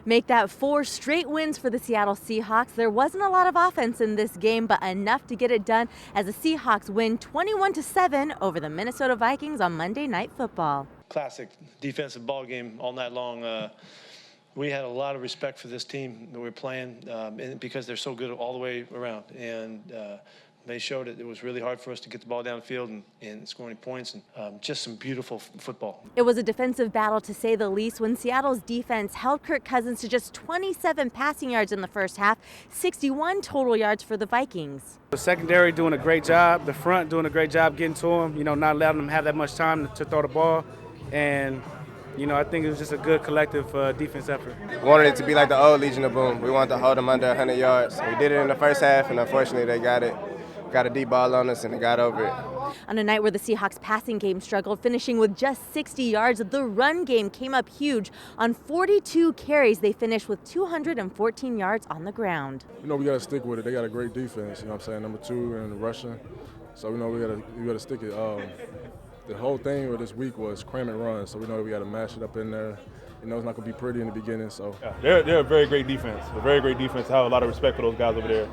Make that 4 straight wins for the Seattle Seahawks. There wasn't a lot of offense in this game, but enough to get it done as the Seahawks win 21-7 over the Minnesota Vikings on Monday Night Football. Classic defensive ball game all night long. We had a lot of respect for this team that we're playing because they're so good all the way around. And they showed it was really hard for us to get the ball downfield and scoring points, and just some beautiful football. It was a defensive battle, to say the least, when Seattle's defense held Kirk Cousins to just 27 passing yards in the first half, 61 total yards for the Vikings. The secondary doing a great job, the front doing a great job getting to him, not letting them have that much time to throw the ball. And I think it was just a good collective defense effort. We wanted it to be like the old Legion of Boom. We wanted to hold them under 100 yards. We did it in the first half, and unfortunately they got a deep ball on us and they got over it. On a night where the Seahawks passing game struggled, finishing with just 60 yards, the run game came up huge. On 42 carries, they finished with 214 yards on the ground. We got to stick with it. They got a great defense, number 2 in the rushing. So we got to stick it. The whole thing with this week was cram and run, so we know we got to mash it up in there. It's not going to be pretty in the beginning. So yeah, they're a very great defense. A very great defense. I have a lot of respect for those guys over there.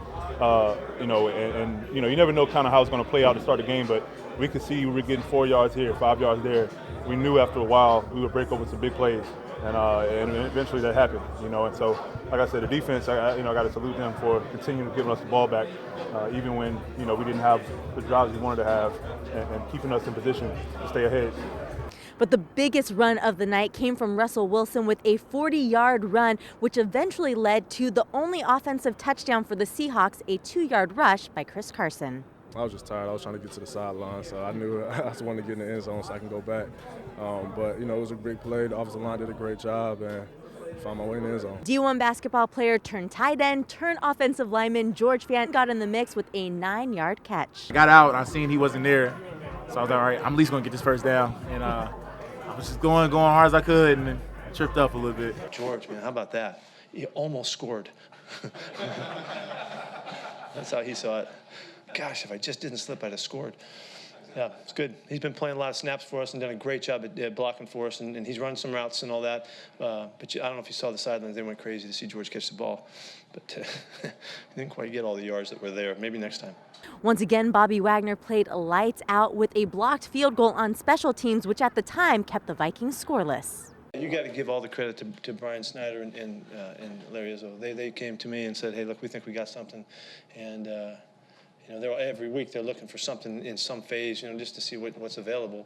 You never know kind of how it's going to play out to start the game, but we could see we were getting 4 yards here, 5 yards there. We knew after a while we would break over some big plays, and eventually that happened. And so, like I said, the defense, I got to salute them for continuing to giving us the ball back, even when we didn't have the drives we wanted to have, and keeping us in position to stay ahead. But the biggest run of the night came from Russell Wilson with a 40-yard run, which eventually led to the only offensive touchdown for the Seahawks, a 2-yard rush by Chris Carson. I was just tired. I was trying to get to the sideline, so I knew I just wanted to get in the end zone so I can go back. But it was a big play. The offensive line did a great job, and found my way in the end zone. D1 basketball player turned tight end, turned offensive lineman George Fant got in the mix with a 9-yard catch. I got out, and I seen he wasn't there, so I was like, all right, I'm at least going to get this first down. And I was just going hard as I could, and then tripped up a little bit. George, man, how about that? He almost scored. That's how he saw it. Gosh, if I just didn't slip, I'd have scored. Yeah, it's good. He's been playing a lot of snaps for us and done a great job at blocking for us, and he's run some routes and all that. But I don't know if you saw the sidelines. They went crazy to see George catch the ball. But he didn't quite get all the yards that were there. Maybe next time. Once again, Bobby Wagner played lights out with a blocked field goal on special teams, which at the time kept the Vikings scoreless. You got to give all the credit to Brian Snyder and Larry Izzo. They came to me and said, hey, look, we think we got something. And every week they're looking for something in some phase, just to see what's available,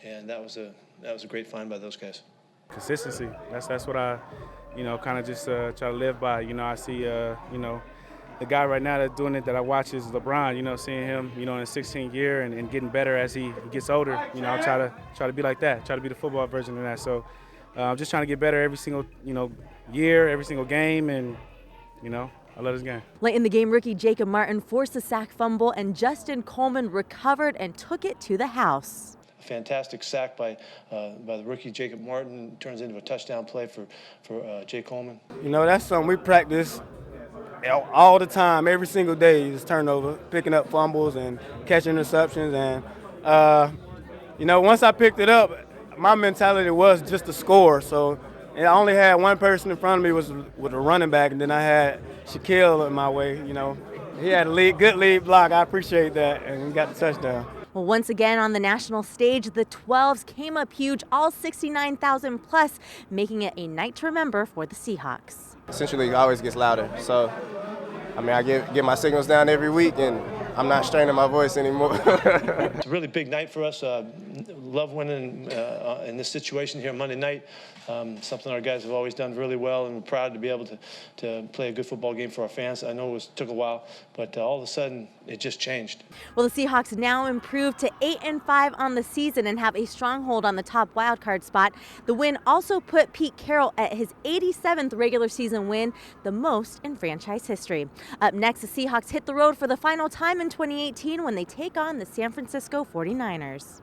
and that was a great find by those guys. Consistency. That's what I, kind of just try to live by. I see, the guy right now that's doing it that I watch is LeBron. Seeing him, in his 16th year and getting better as he gets older. I try to be like that. Try to be the football version of that. So I'm just trying to get better every single, year, every single game, and I love this game. Late in the game, rookie Jacob Martin forced a sack fumble, and Justin Coleman recovered and took it to the house. A fantastic sack by the rookie Jacob Martin turns into a touchdown play for Jay Coleman. That's something we practice all the time, every single day. Is turnover, picking up fumbles and catching interceptions, and once I picked it up, my mentality was just to score. So I only had one person in front of me with a running back, and then I had Shaquille in my way. He had a good lead block. I appreciate that, and we got the touchdown. Well, once again on the national stage, the 12s came up huge, all 69,000 plus, making it a night to remember for the Seahawks. Essentially, it always gets louder. So, I get my signals down every week, and I'm not straining my voice anymore. It's a really big night for us. Love winning in this situation here Monday night. Something our guys have always done really well, and we're proud to be able to play a good football game for our fans. I know took a while, but all of a sudden it just changed. Well, the Seahawks now improved to 8-5 on the season and have a stronghold on the top wildcard spot. The win also put Pete Carroll at his 87th regular season win, the most in franchise history. Up next, the Seahawks hit the road for the final time in 2018 when they take on the San Francisco 49ers.